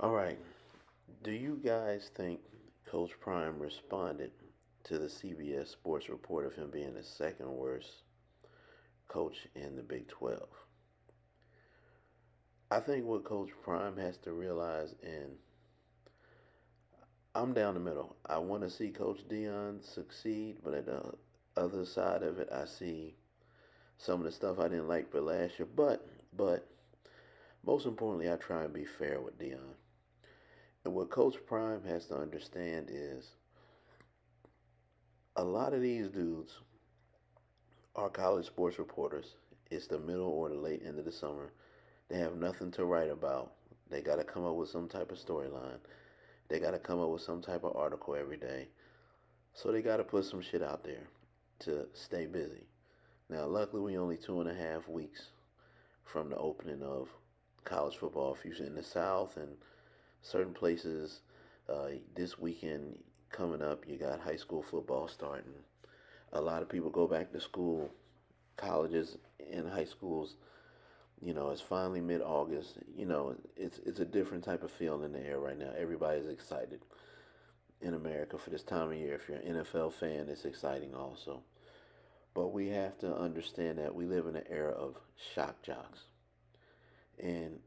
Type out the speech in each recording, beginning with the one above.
All right. Do you guys think Coach Prime responded to the CBS Sports report of him being the second worst coach in the Big 12? I think what Coach Prime has to realize, and I'm down the middle. I want to see Coach Deion succeed, but at the other side of it, I see some of the stuff I didn't like for last year. But most importantly, I try and be fair with Deion. And what Coach Prime has to understand is a lot of these dudes are college sports reporters. It's the middle or the late end of the summer. They have nothing to write about. They got to come up with some type of storyline. They got to come up with some type of article every day. So they got to put some shit out there to stay busy. Now, luckily, we only 2.5 weeks from the opening of college football. If you're in the South and certain places, this weekend coming up, you got high school football starting. A lot of people go back to school. Colleges and high schools, it's finally mid-August. It's a different type of feeling in the air right now. Everybody's excited in America for this time of year. If you're an NFL fan, it's exciting also. But we have to understand that we live in an era of shock jocks. And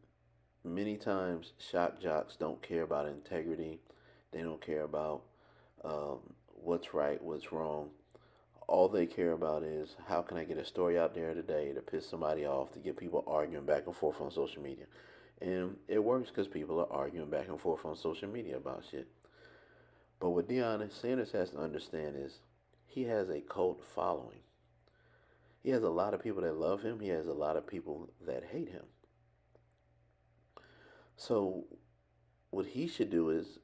many times, shock jocks don't care about integrity. They don't care about um, what's right, what's wrong. All they care about is how can I get a story out there today to piss somebody off, to get people arguing back and forth on social media. And it works because people are arguing back and forth on social media about shit. But what Deion Sanders has to understand is he has a cult following. He has a lot of people that love him. He has a lot of people that hate him. So what he should do is,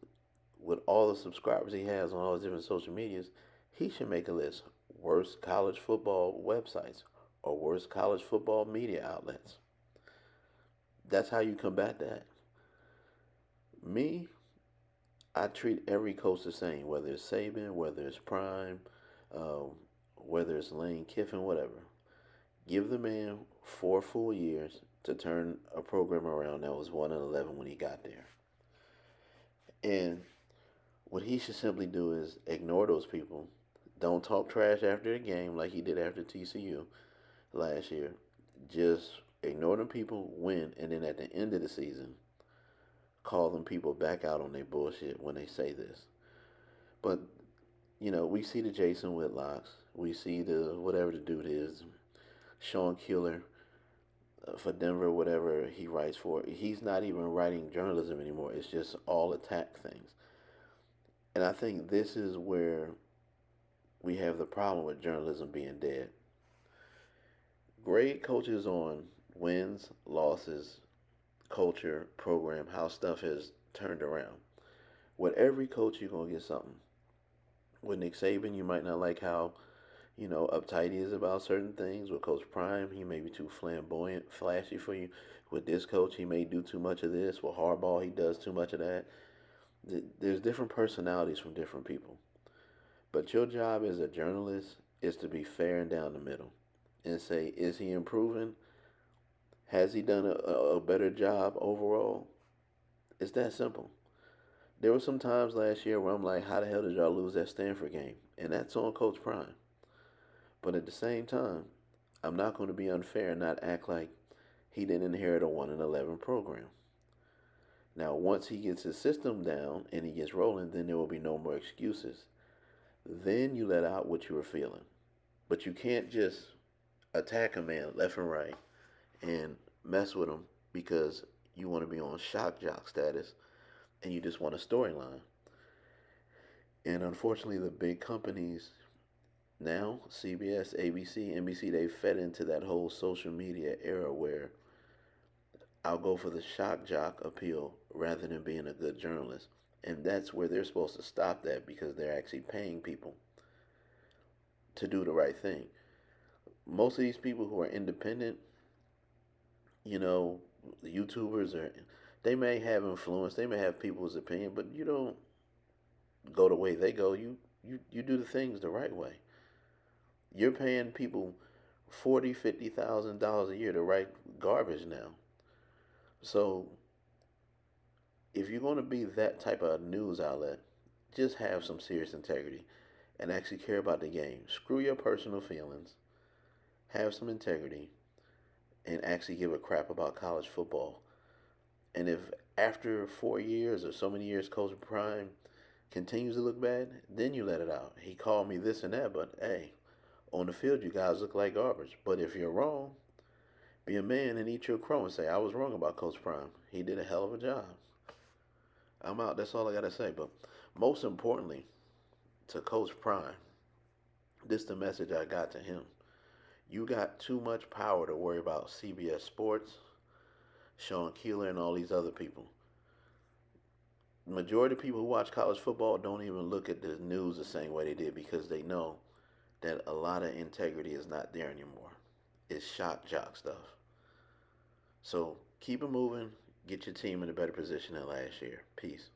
with all the subscribers he has on all his different social medias, he should make a list. Worst college football websites or worst college football media outlets. That's how you combat that. Me, I treat every coach the same, whether it's Saban, whether it's Prime, uh, whether it's Lane Kiffin, whatever. Give the man 4 full years to turn a program around that was 1-11 when he got there. And what he should simply do is ignore those people. Don't talk trash after the game like he did after TCU last year. Just ignore them people, win, and then at the end of the season, call them people back out on their bullshit when they say this. But, we see the Jason Whitlocks. We see the whatever the dude is, Sean Keeler for Denver, whatever he writes for. He's not even writing journalism anymore. It's just all attack things. And I think this is where we have the problem with journalism being dead. Grade coaches on wins, losses, culture, program, how stuff has turned around. With every coach, you're going to get something. With Nick Saban, you might not like how, uptight he is about certain things. With Coach Prime, he may be too flamboyant, flashy for you. With this coach, he may do too much of this. With Harbaugh, he does too much of that. There's different personalities from different people. But your job as a journalist is to be fair and down the middle and say, is he improving? Has he done a better job overall? It's that simple. There were some times last year where I'm like, how the hell did y'all lose that Stanford game? And that's on Coach Prime. But at the same time, I'm not going to be unfair and not act like he didn't inherit a 1-11 program. Now, once he gets his system down and he gets rolling, then there will be no more excuses. Then you let out what you were feeling. But you can't just attack a man left and right and mess with him because you want to be on shock jock status and you just want a storyline. And unfortunately, the big companies now, CBS, ABC, NBC, they fed into that whole social media era where I'll go for the shock jock appeal rather than being a good journalist. And that's where they're supposed to stop that because they're actually paying people to do the right thing. Most of these people who are independent, the YouTubers are, they may have influence, they may have people's opinion, but you don't go the way they go. You do the things the right way. You're paying people $40,000, $50,000 a year to write garbage now. So if you're going to be that type of news outlet, just have some serious integrity and actually care about the game. Screw your personal feelings. Have some integrity and actually give a crap about college football. And if after 4 years or so many years, Coach Prime continues to look bad, then you let it out. He called me this and that, but hey, on the field, you guys look like garbage. But if you're wrong, be a man and eat your crow and say, I was wrong about Coach Prime. He did a hell of a job. I'm out. That's all I got to say. But most importantly, to Coach Prime, this is the message I got to him. You got too much power to worry about CBS Sports, Sean Keeler, and all these other people. The majority of people who watch college football don't even look at the news the same way they did because they know that a lot of integrity is not there anymore. It's shock jock stuff. So keep it moving. Get your team in a better position than last year. Peace.